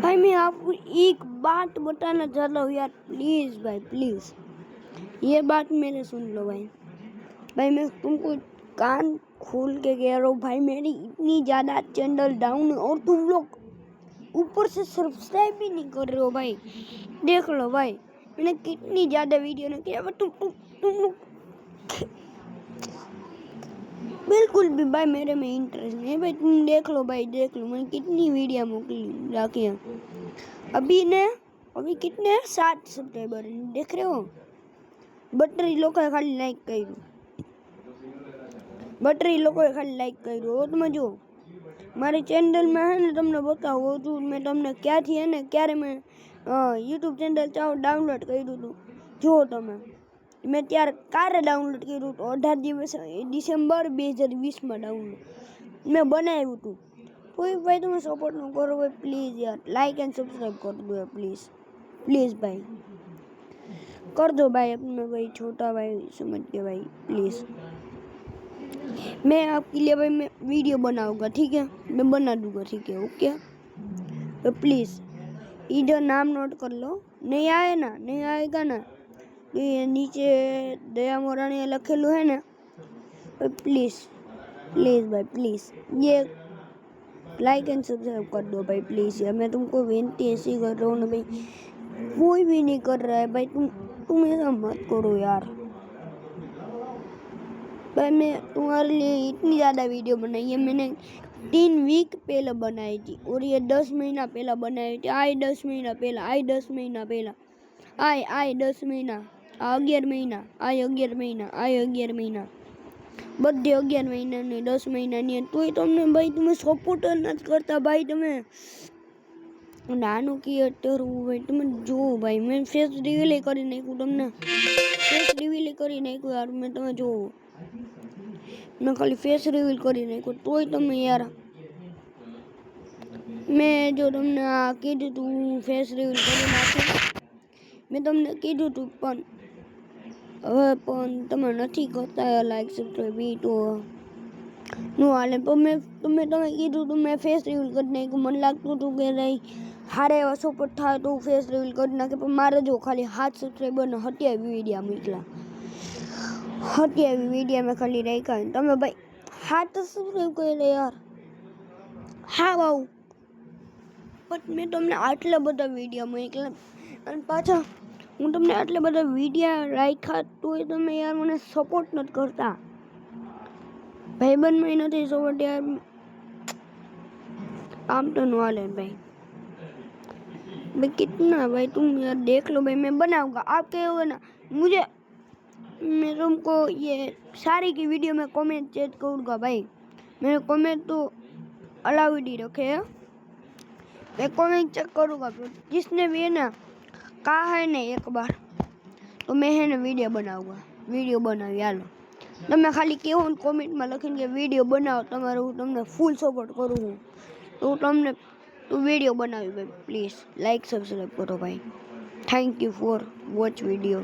भाई मैं आपको एक बात बताना चाहता हूँ यार, प्लीज़ भाई प्लीज़ ये बात मेरे सुन लो भाई। भाई मैं तुमको कान खोल के कह रहा हूँ भाई, मेरी इतनी ज़्यादा चैनल डाउन है और तुम लोग ऊपर से सब्सक्राइब भी नहीं कर रहे हो भाई। देख लो भाई, मैंने कितनी ज़्यादा वीडियो ने किया, तुम लोग बिल्कुल भी भाई मेरे में इंटरेस्ट नहीं है भाई। तुम देख लो भाई, देख लो मैंने कितनी वीडियो मोकली रखी है। अभी कितने 7 सब्सक्राइबर देख रहे हो। बटरी लोग खाली लाइक કર્યું, बटरी लोग खाली लाइक કર્યું। તમે જો મારી ચેનલમાં હે ને તમને બતાવું છું મેં તમને ક્યાંથી હે ને ક્યારે મેં યુટ્યુબ ચેનલ ડાઉનલોડ કર્યું હતું। જો તમે મેં ત્યારે ક્યારે ડાઉનલોડ કર્યું હતું, 18 ડિસેમ્બર 2020માં ડાઉનલોડ મેં બનાવ્યું હતું। કોઈ ભાઈ તમે સપોર્ટ ન કરો ભાઈ, પ્લીઝ यार लाइक एंड सब्सक्राइब कर दो यार, प्लीज़ प्लीज़ भाई कर दो भाई, अपने भाई छोटा भाई समझ के भाई प्लीज़। मैं आपके लिए भाई मैं वीडियो बनाऊंगा, ठीक है, मैं बना दूंगा, ठीक है, ओके। तो प्लीज़ इधर नाम नोट कर लो, नहीं आए ना, नहीं आएगा ना तो ये नीचे दया मोरानी लखेलू है ना, तो प्लीज़ प्लीज़ भाई प्लीज़ ये लाइक एंड सब्सक्राइब कर दो भाई प्लीज़ यार। मैं तुमको विनती ऐसी कर रहा हूँ ना भाई, कोई भी नहीं कर रहा है भाई। तुम ऐसा मत करो यार भाई। मैं तुम्हारे लिए इतनी ज़्यादा वीडियो बनाई है, मैंने 3 वीक पहले बनाई थी और ये 10 महीना पहले बनाई थी। आए 10 महीना पहला, आए 10 महीना पहला, आए 10 महीना, 11 महीना, आए 11 महीना, आए 11 महीना, બધે 11 મહિનાની 10 મહિનાની તોય તમને ભાઈ તમે સપોર્ટ જ નથી કરતા ભાઈ। તમે નાનું ક્રિએટર હું ભાઈ, તમે જો ભાઈ મેં ફેસ રિવીલ કરી નાખ્યું, તમને ફેસ રિવીલ કરી નાખ્યું યાર મેં, તમે જો મેં ખાલી ફેસ રિવીલ કરી નાખ્યું તોય તમે યાર। મેં જો તમને આ કીધું તું ફેસ રિવીલ કરી નાખ્યું, મેં તમને કીધું તું પણ હવે પણ તમે નથી કરતા લાઈક સબસ્ક્રાઈબ એ તો નો હાલે। પણ તમે કીધું તું મેં ફેસ રિવીલ કરી નાખ્યું, મને લાગતું હતું કે નહીં હારે એવા સપોર્ટ થાય તો ફેસ રિવીલ કરી નાખે, પણ મારે જો ખાલી 7 સબસ્ક્રાઈબર ને 27 વિડીયા મોકલા, 27 વિડીયા મેં ખાલી રાખ્યા। તમે ભાઈ 7 સબસ્ક્રાઈબ કરી યાર, હા બાઉ પણ મેં તમને આટલા બધા વિડીયા મોકલા અને પાછા હું તમને આટલા બધા વિડીયા રાખ્યા તોય તમે યાર મને સપોર્ટ નથી કરતા। ભાઈબંધમાં નથી સપોર્ટ यार, आम तो नो हाले भाई। भाई कितना भाई तुम यार देख लो भाई, मैं बनाऊंगा आप कहोगे ना मुझे, मैं तुमको ये सारी की वीडियो में कमेंट चेक करूँगा भाई। मैंने कमेंट तो अलाउड ही रखे है, मैं कमेंट चेक करूँगा। जिसने भी है ना कहा है ना एक बार तो मैं है ना वीडियो बनाऊँगा, वीडियो बनाओ यार। તમે ખાલી કેવો કોમેન્ટમાં લખીને કે વિડીયો બનાવો તમારો, હું તમને ફૂલ સપોર્ટ કરું હું તો હું તમને વિડીયો બનાવી ભાઈ। પ્લીઝ લાઈક સબસ્ક્રાઈબ કરો ભાઈ। Thank you for watch video.